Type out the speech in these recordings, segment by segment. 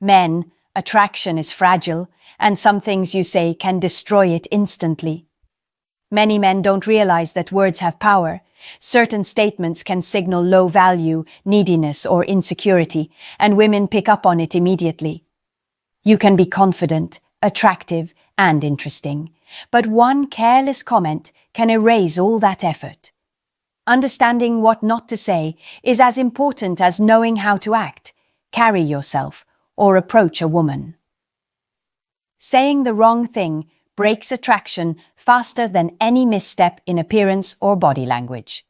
Men, attraction is fragile, and some things you say can destroy it instantly. Many men don't realize that words have power. Certain statements can signal low value, neediness, or insecurity, and women pick up on it immediately. You can be confident, attractive, and interesting, but one careless comment can erase all that effort. Understanding what not to say is as important as knowing how to act, carry yourself, or approach a woman. Saying the wrong thing breaks attraction faster than any misstep in appearance or body language.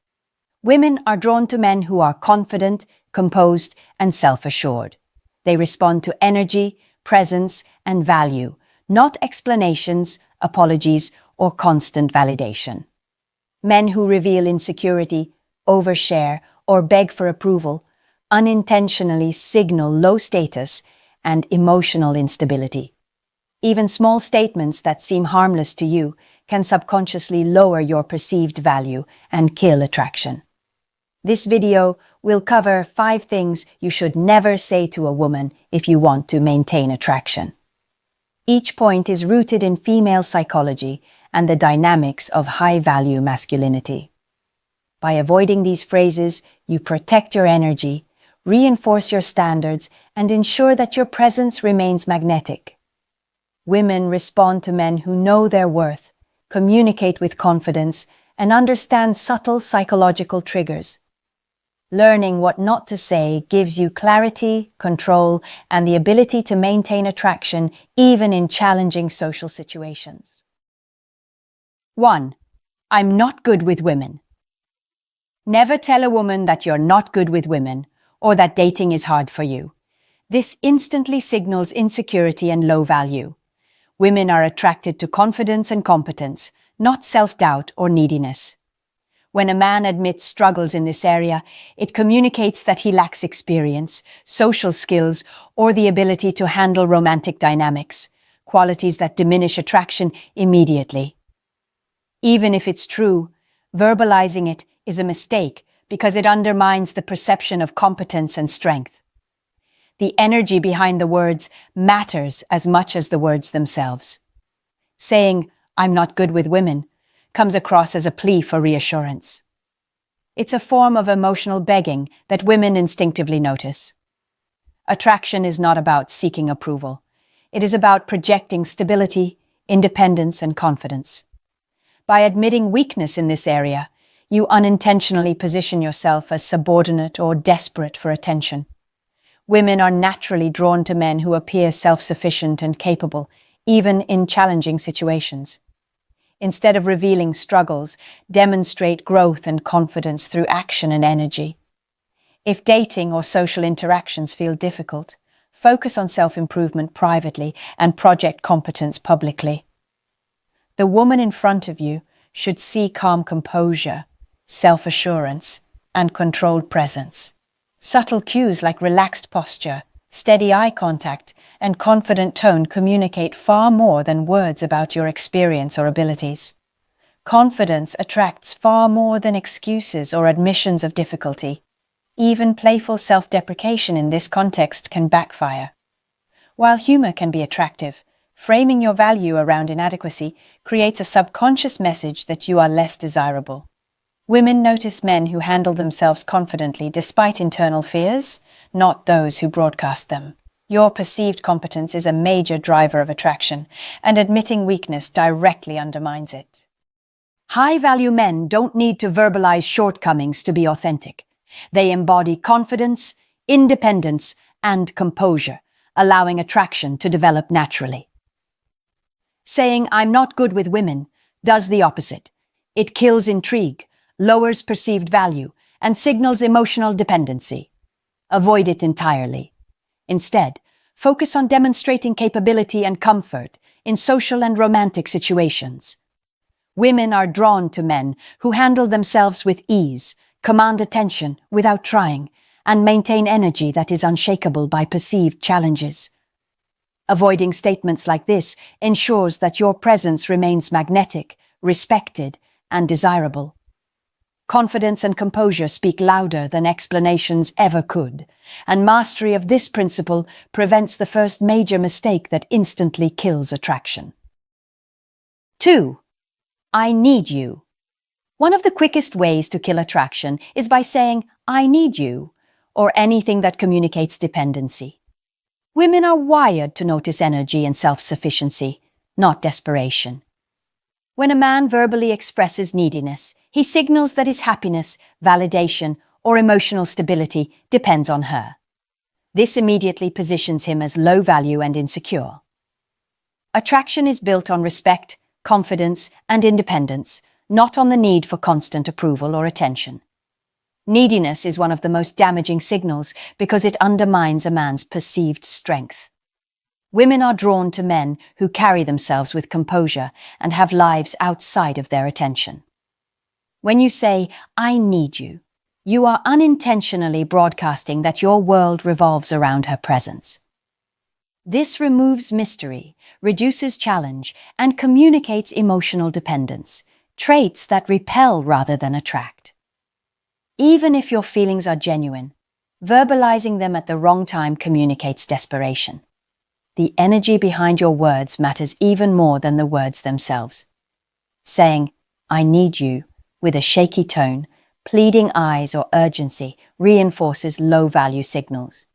Women are drawn to men who are confident, composed, and self-assured. They respond to energy, presence, and value, not explanations, apologies, or constant validation. Men who reveal insecurity, overshare, or beg for approval unintentionally signal low status and emotional instability. Even small statements that seem harmless to you can subconsciously lower your perceived value and kill attraction. This video will cover 5 things you should never say to a woman if you want to maintain attraction. Each point is rooted in female psychology and the dynamics of high-value masculinity. By avoiding these phrases, you protect your energy, reinforce your standards, and ensure that your presence remains magnetic. Women respond to men who know their worth, communicate with confidence, and understand subtle psychological triggers. Learning what not to say gives you clarity, control, and the ability to maintain attraction even in challenging social situations. 1. I'm not good with women. Never tell a woman that you're not good with women or that dating is hard for you. This instantly signals insecurity and low value. Women are attracted to confidence and competence, not self-doubt or neediness. When a man admits struggles in this area, it communicates that he lacks experience, social skills, or the ability to handle romantic dynamics, qualities that diminish attraction immediately. Even if it's true, verbalizing it is a mistake because it undermines the perception of competence and strength. The energy behind the words matters as much as the words themselves. Saying, "I'm not good with women," comes across as a plea for reassurance. It's a form of emotional begging that women instinctively notice. Attraction is not about seeking approval. It is about projecting stability, independence, and confidence. By admitting weakness in this area, you unintentionally position yourself as subordinate or desperate for attention. Women are naturally drawn to men who appear self-sufficient and capable, even in challenging situations. Instead of revealing struggles, demonstrate growth and confidence through action and energy. If dating or social interactions feel difficult, focus on self-improvement privately and project competence publicly. The woman in front of you should see calm composure, self-assurance, and controlled presence. Subtle cues like relaxed posture, steady eye contact, and confident tone communicate far more than words about your experience or abilities. Confidence attracts far more than excuses or admissions of difficulty. Even playful self-deprecation in this context can backfire. While humor can be attractive, framing your value around inadequacy creates a subconscious message that you are less desirable. Women notice men who handle themselves confidently despite internal fears, not those who broadcast them. Your perceived competence is a major driver of attraction, and admitting weakness directly undermines it. High-value men don't need to verbalize shortcomings to be authentic. They embody confidence, independence, and composure, allowing attraction to develop naturally. Saying, "I'm not good with women," does the opposite. It kills intrigue, lowers perceived value, and signals emotional dependency. Avoid it entirely. Instead, focus on demonstrating capability and comfort in social and romantic situations. Women are drawn to men who handle themselves with ease, command attention without trying, and maintain energy that is unshakable by perceived challenges. Avoiding statements like this ensures that your presence remains magnetic, respected, and desirable. Confidence and composure speak louder than explanations ever could, and mastery of this principle prevents the first major mistake that instantly kills attraction. 2. I need you. One of the quickest ways to kill attraction is by saying, I need you, or anything that communicates dependency. Women are wired to notice energy and self-sufficiency, not desperation. When a man verbally expresses neediness, he signals that his happiness, validation, or emotional stability depends on her. This immediately positions him as low value and insecure. Attraction is built on respect, confidence, and independence, not on the need for constant approval or attention. Neediness is one of the most damaging signals because it undermines a man's perceived strength. Women are drawn to men who carry themselves with composure and have lives outside of their attention. When you say, I need you, you are unintentionally broadcasting that your world revolves around her presence. This removes mystery, reduces challenge, and communicates emotional dependence, traits that repel rather than attract. Even if your feelings are genuine, verbalizing them at the wrong time communicates desperation. The energy behind your words matters even more than the words themselves. Saying, I need you, with a shaky tone, pleading eyes, or urgency reinforces low-value signals.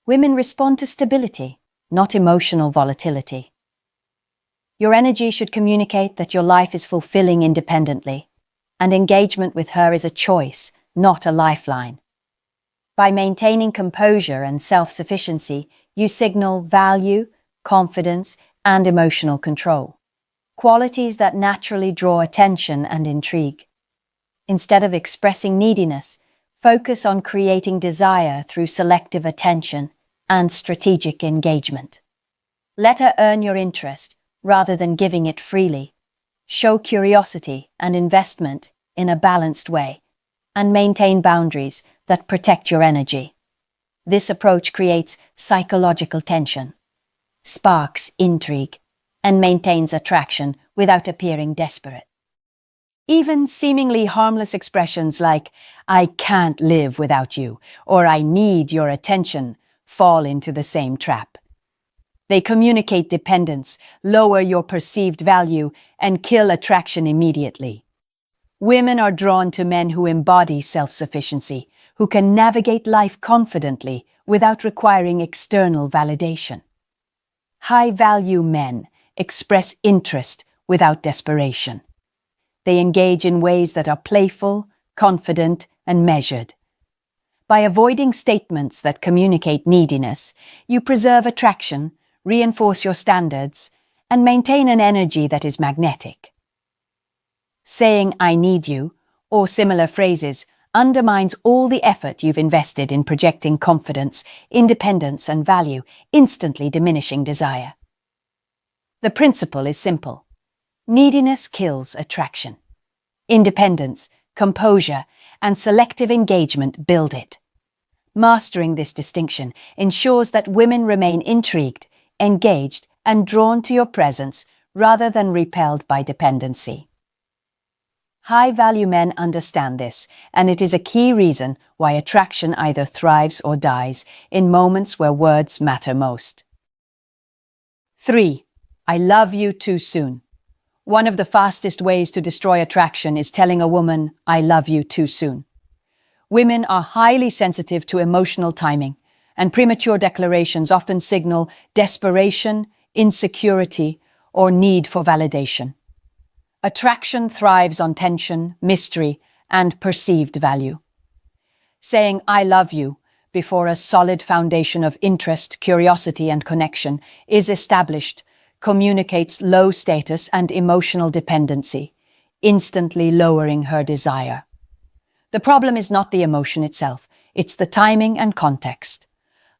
Women respond to stability, not emotional volatility. Your energy should communicate that your life is fulfilling independently, and engagement with her is a choice, not a lifeline. By maintaining composure and self-sufficiency, you signal value, confidence, and emotional control, qualities that naturally draw attention and intrigue. Instead of expressing neediness, focus on creating desire through selective attention and strategic engagement. Let her earn your interest rather than giving it freely. Show curiosity and investment in a balanced way, and maintain boundaries that protect your energy. This approach creates psychological tension, sparks intrigue, and maintains attraction without appearing desperate. Even seemingly harmless expressions like, I can't live without you, or I need your attention, fall into the same trap. They communicate dependence, lower your perceived value, and kill attraction immediately. Women are drawn to men who embody self-sufficiency, who can navigate life confidently without requiring external validation. High-value men express interest without desperation. They engage in ways that are playful, confident, and measured. By avoiding statements that communicate neediness, you preserve attraction, reinforce your standards, and maintain an energy that is magnetic. Saying, I need you, or similar phrases, undermines all the effort you've invested in projecting confidence, independence, and value, instantly diminishing desire. The principle is simple. Neediness kills attraction. Independence, composure, and selective engagement build it. Mastering this distinction ensures that women remain intrigued, engaged, and drawn to your presence rather than repelled by dependency. High-value men understand this, and it is a key reason why attraction either thrives or dies in moments where words matter most. 3. I love you too soon. One of the fastest ways to destroy attraction is telling a woman, I love you too soon. Women are highly sensitive to emotional timing, and premature declarations often signal desperation, insecurity, or need for validation. Attraction thrives on tension, mystery, and perceived value. Saying, I love you, before a solid foundation of interest, curiosity, and connection is established, communicates low status and emotional dependency, instantly lowering her desire. The problem is not the emotion itself, it's the timing and context.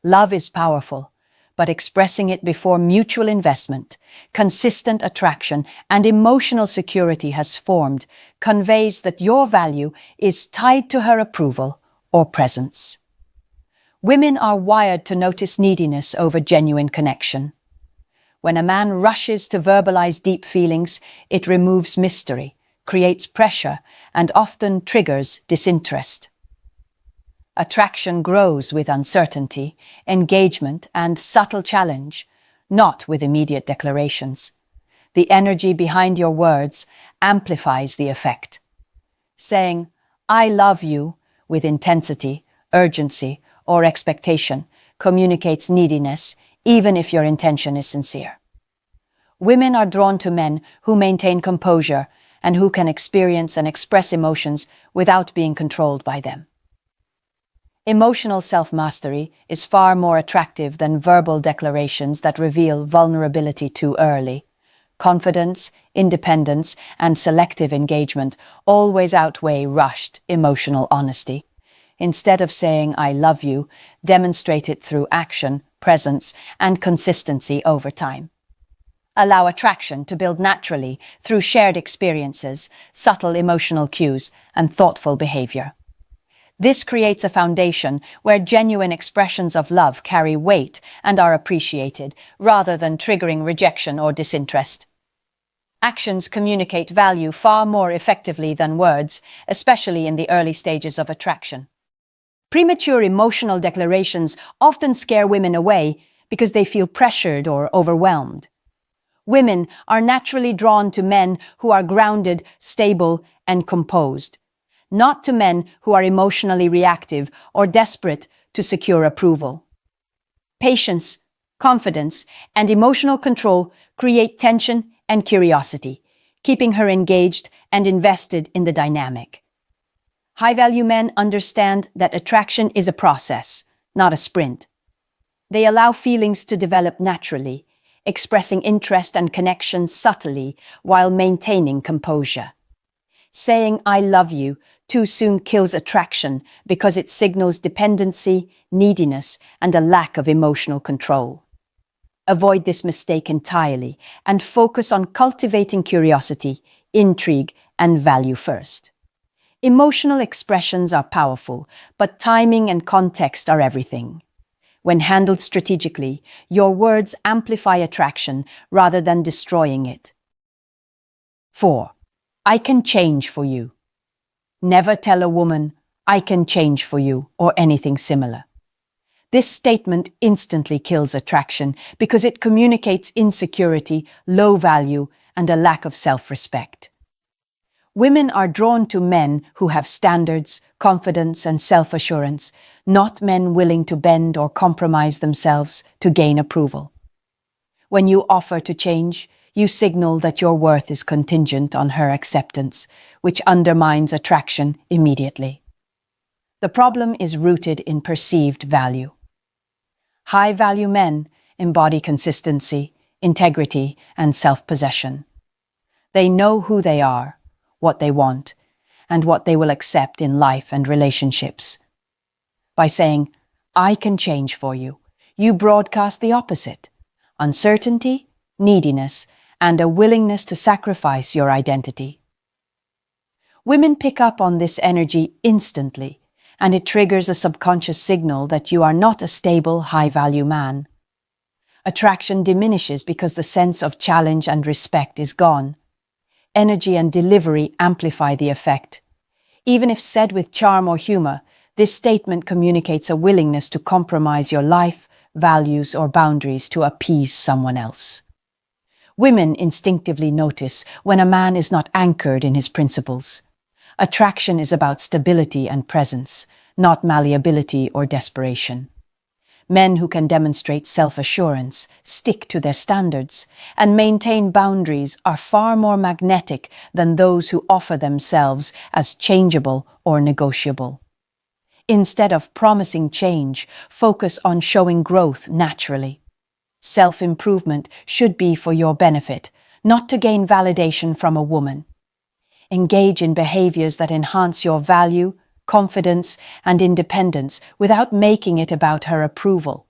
Love is powerful, but expressing it before mutual investment, consistent attraction, and emotional security has formed conveys that your value is tied to her approval or presence. Women are wired to notice neediness over genuine connection. When a man rushes to verbalize deep feelings, it removes mystery, creates pressure, and often triggers disinterest. Attraction grows with uncertainty, engagement, and subtle challenge, not with immediate declarations. The energy behind your words amplifies the effect. Saying, "I love you," with intensity, urgency, or expectation communicates neediness, even if your intention is sincere. Women are drawn to men who maintain composure and who can experience and express emotions without being controlled by them. Emotional self-mastery is far more attractive than verbal declarations that reveal vulnerability too early. Confidence, independence, and selective engagement always outweigh rushed, emotional honesty. Instead of saying, "I love you," demonstrate it through action, presence, and consistency over time. Allow attraction to build naturally through shared experiences, subtle emotional cues, and thoughtful behavior. This creates a foundation where genuine expressions of love carry weight and are appreciated, rather than triggering rejection or disinterest. Actions communicate value far more effectively than words, especially in the early stages of attraction. Premature emotional declarations often scare women away because they feel pressured or overwhelmed. Women are naturally drawn to men who are grounded, stable, and composed, not to men who are emotionally reactive or desperate to secure approval. Patience, confidence, and emotional control create tension and curiosity, keeping her engaged and invested in the dynamic. High-value men understand that attraction is a process, not a sprint. They allow feelings to develop naturally, expressing interest and connection subtly while maintaining composure. Saying "I love you" too soon kills attraction because it signals dependency, neediness, and a lack of emotional control. Avoid this mistake entirely and focus on cultivating curiosity, intrigue, and value first. Emotional expressions are powerful, but timing and context are everything. When handled strategically, your words amplify attraction rather than destroying it. 4. I can change for you. Never tell a woman, "I can change for you," or anything similar. This statement instantly kills attraction because it communicates insecurity, low value, and a lack of self-respect. Women are drawn to men who have standards, confidence, and self-assurance, not men willing to bend or compromise themselves to gain approval. When you offer to change, you signal that your worth is contingent on her acceptance, which undermines attraction immediately. The problem is rooted in perceived value. High-value men embody consistency, integrity, and self-possession. They know who they are, what they want, and what they will accept in life and relationships. By saying, "I can change for you," you broadcast the opposite: uncertainty, neediness, and a willingness to sacrifice your identity. Women pick up on this energy instantly, and it triggers a subconscious signal that you are not a stable, high-value man. Attraction diminishes because the sense of challenge and respect is gone. Energy and delivery amplify the effect. Even if said with charm or humor, this statement communicates a willingness to compromise your life, values, or boundaries to appease someone else. Women instinctively notice when a man is not anchored in his principles. Attraction is about stability and presence, not malleability or desperation. Men who can demonstrate self-assurance, stick to their standards, and maintain boundaries are far more magnetic than those who offer themselves as changeable or negotiable. Instead of promising change, focus on showing growth naturally. Self-improvement should be for your benefit, not to gain validation from a woman. Engage in behaviors that enhance your value, confidence, and independence without making it about her approval.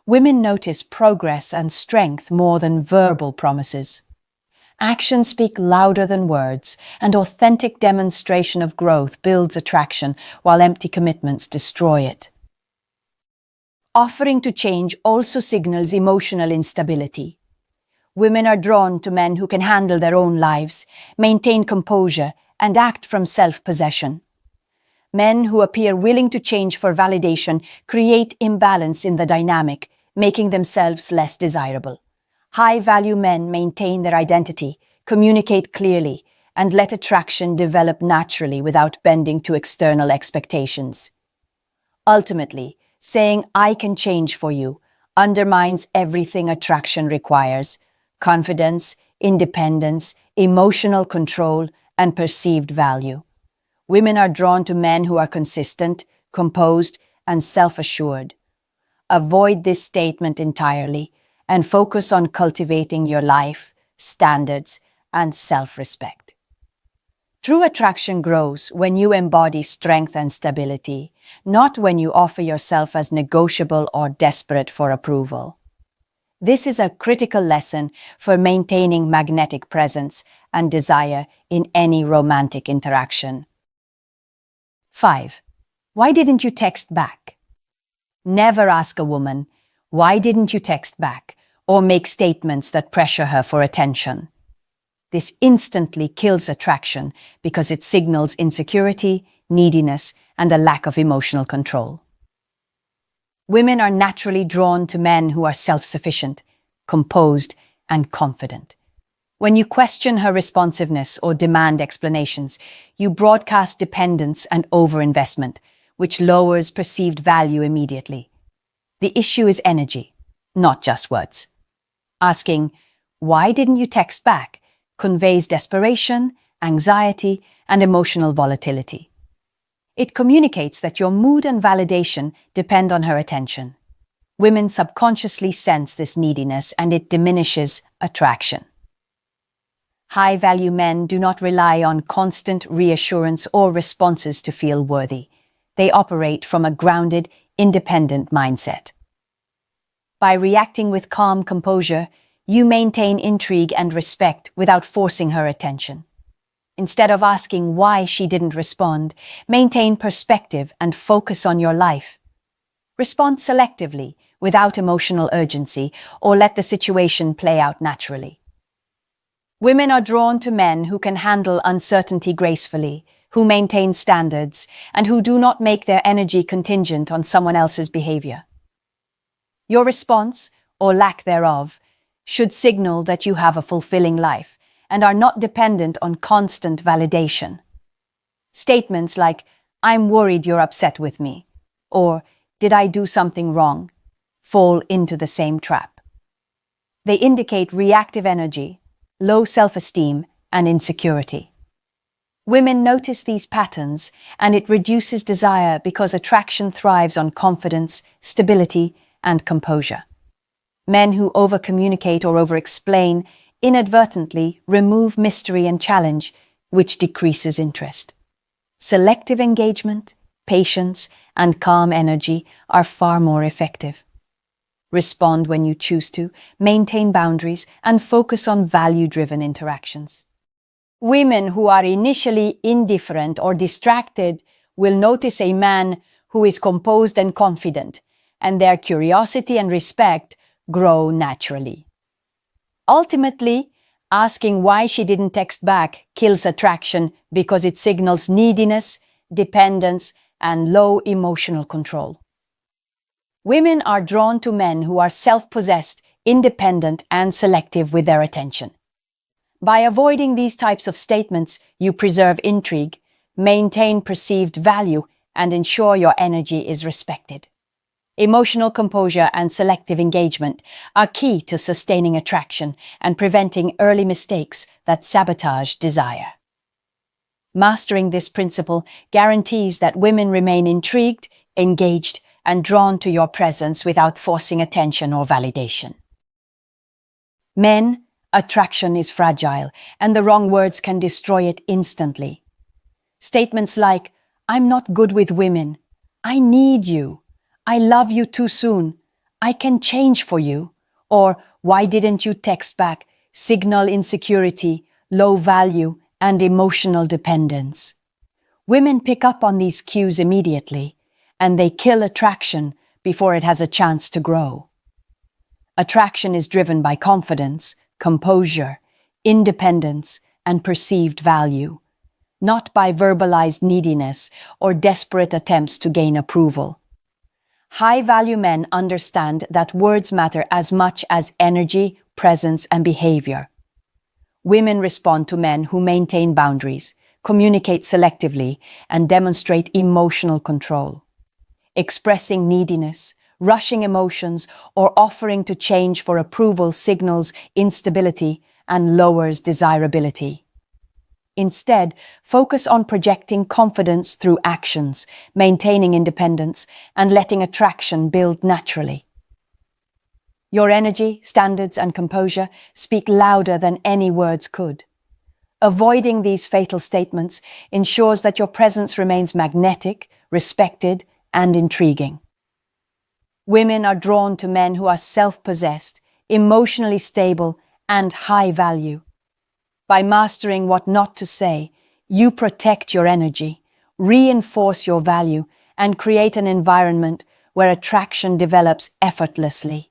Women notice progress and strength more than verbal promises. Actions speak louder than words, and authentic demonstration of growth builds attraction while empty commitments destroy it. Offering to change also signals emotional instability. Women are drawn to men who can handle their own lives, maintain composure, and act from self-possession. Men who appear willing to change for validation create imbalance in the dynamic, making themselves less desirable. High-value men maintain their identity, communicate clearly, and let attraction develop naturally without bending to external expectations. Ultimately, saying "I can change for you" undermines everything attraction requires: confidence, independence, emotional control, and perceived value. Women are drawn to men who are consistent, composed, and self-assured. Avoid this statement entirely and focus on cultivating your life, standards, and self-respect. True attraction grows when you embody strength and stability, not when you offer yourself as negotiable or desperate for approval. This is a critical lesson for maintaining magnetic presence and desire in any romantic interaction. 5. Why didn't you text back? Never ask a woman, "Why didn't you text back?" or make statements that pressure her for attention. This instantly kills attraction because it signals insecurity, neediness, and a lack of emotional control. Women are naturally drawn to men who are self-sufficient, composed, and confident. When you question her responsiveness or demand explanations, you broadcast dependence and overinvestment, which lowers perceived value immediately. The issue is energy, not just words. Asking, "Why didn't you text back?" conveys desperation, anxiety, and emotional volatility. It communicates that your mood and validation depend on her attention. Women subconsciously sense this neediness, and it diminishes attraction. High-value men do not rely on constant reassurance or responses to feel worthy. They operate from a grounded, independent mindset. By reacting with calm composure, you maintain intrigue and respect without forcing her attention. Instead of asking why she didn't respond, maintain perspective and focus on your life. Respond selectively, without emotional urgency, or let the situation play out naturally. Women are drawn to men who can handle uncertainty gracefully, who maintain standards, and who do not make their energy contingent on someone else's behavior. Your response, or lack thereof, should signal that you have a fulfilling life and are not dependent on constant validation. Statements like, "I'm worried you're upset with me," or "Did I do something wrong?" fall into the same trap. They indicate reactive energy, low self-esteem, and insecurity. Women notice these patterns, and it reduces desire because attraction thrives on confidence, stability, and composure. Men who over-communicate or over-explain inadvertently remove mystery and challenge, which decreases interest. Selective engagement, patience, and calm energy are far more effective. Respond when you choose to, maintain boundaries, and focus on value-driven interactions. Women who are initially indifferent or distracted will notice a man who is composed and confident, and their curiosity and respect grow naturally. Ultimately, asking why she didn't text back kills attraction because it signals neediness, dependence, and low emotional control. Women are drawn to men who are self-possessed, independent, and selective with their attention. By avoiding these types of statements, you preserve intrigue, maintain perceived value, and ensure your energy is respected. Emotional composure and selective engagement are key to sustaining attraction and preventing early mistakes that sabotage desire. Mastering this principle guarantees that women remain intrigued, engaged, and drawn to your presence without forcing attention or validation. Men, attraction is fragile, and the wrong words can destroy it instantly. Statements like, "I'm not good with women," "I need you," "I love you too soon," "I can change for you," or "Why didn't you text back?" signal insecurity, low value, and emotional dependence. Women pick up on these cues immediately, and they kill attraction before it has a chance to grow. Attraction is driven by confidence, composure, independence, and perceived value, not by verbalized neediness or desperate attempts to gain approval. High-value men understand that words matter as much as energy, presence, and behavior. Women respond to men who maintain boundaries, communicate selectively, and demonstrate emotional control. Expressing neediness, rushing emotions, or offering to change for approval signals instability and lowers desirability. Instead, focus on projecting confidence through actions, maintaining independence, and letting attraction build naturally. Your energy, standards, and composure speak louder than any words could. Avoiding these fatal statements ensures that your presence remains magnetic, respected, and intriguing. Women are drawn to men who are self-possessed, emotionally stable, and high value. By mastering what not to say, you protect your energy, reinforce your value, and create an environment where attraction develops effortlessly.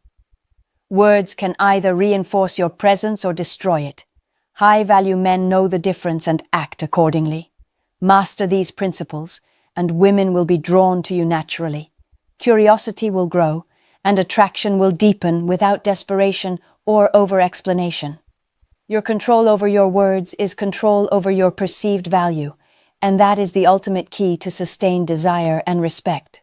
Words can either reinforce your presence or destroy it. High-value men know the difference and act accordingly. Master these principles, and women will be drawn to you naturally. Curiosity will grow, and attraction will deepen without desperation or over-explanation. Your control over your words is control over your perceived value, and that is the ultimate key to sustained desire and respect.